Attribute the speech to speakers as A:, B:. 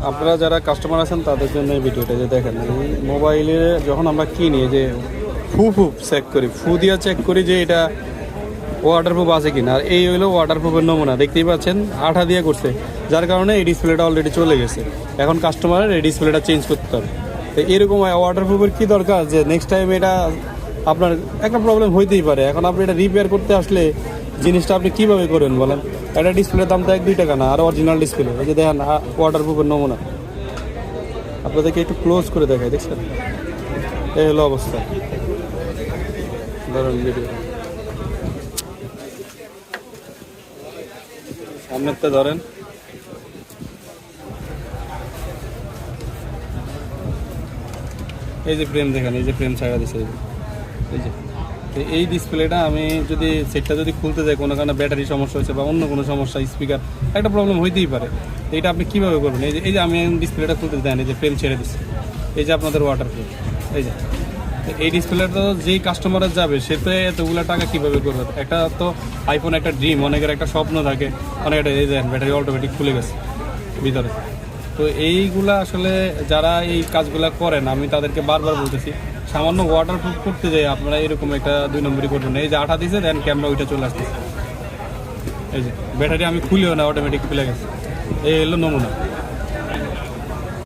A: আপনারা যারা কাস্টমার আছেন তাদের জন্য এই ভিডিওটা যে দেখেন, এই মোবাইলে যখন আমরা কিনি যে ফু চেক করি, ফু দিয়ে চেক করি যে এটা ওয়াটারপ্রুফ আছে কিনা। আর এই হলো ওয়াটারপ্রুফের নমুনা, দেখতেই পাচ্ছেন আঠা দিয়ে করছে, যার কারণে এই ডিসপ্লেটা অলরেডি চলে গেছে। এখন কাস্টমারের এই ডিসপ্লেটা চেঞ্জ করতে হবে। তো এরকম ওয়াটারপ্রুফের কী দরকার যে নেক্সট টাইম এটা আপনার একটা প্রবলেম হইতেই পারে। এখন আপনি এটা রিপেয়ার করতে আসলে জিনিসটা আপনি কীভাবে করবেন বলেন? একটা ডিসপ্লের দাম তো 1-2 টাকা না, আর অরিজিনাল ডিসপ্লে। এই যে দেখেন ওয়াটারপ্রুফের নমুনা, আপনাদেরকে একটু ক্লোজ করে দেখাই, দেখছেন এই হলো অবস্থা। ধরেন ভিডিও সামনেরটা ধরেন, এই যে ফ্রেম দেখেন, এই যে ফ্রেম ছাড়া দিচ্ছে, এই যে এই ডিসপ্লেটা আমি যদি সেটটা যদি খুলতে যাই, কোনো কারণে ব্যাটারি সমস্যা হয়েছে বা অন্য কোনো সমস্যা, স্পিকার একটা প্রবলেম হইতেই পারে। এইটা আপনি কীভাবে করবেন? এই যে আমি ডিসপ্লেটা খুলতে দেন, এই যে ফ্রেম ছেড়ে দিচ্ছি, এই যে আপনাদের ওয়াটারপ্রুফ, এই যে এই ডিসপ্লেটা তো যেই কাস্টমারের যাবে সে তো এতগুলো টাকা কীভাবে করবে? একটা তো আইফোন একটা ড্রিম, অনেকের একটা স্বপ্ন থাকে, অনেকের এই যে ব্যাটারি অটোমেটিক খুলে গেছে ভিতরে। তো এইগুলা আসলে যারা এই কাজগুলা করেন, আমি তাদেরকে বারবার বলতেছি, সামান্য ওয়াটারপ্রুফ করতে যাই আপনারা এরকম একটা 2 নম্বরই করবেন। এই যে আঠা দিয়েছে, দেন ক্যামেরা ওইটা চলে আসতেছে, এই যে ব্যাটারি আমি খুলিও না, অটোমেটিক খুলে গেছে। এই হলো নমুনা।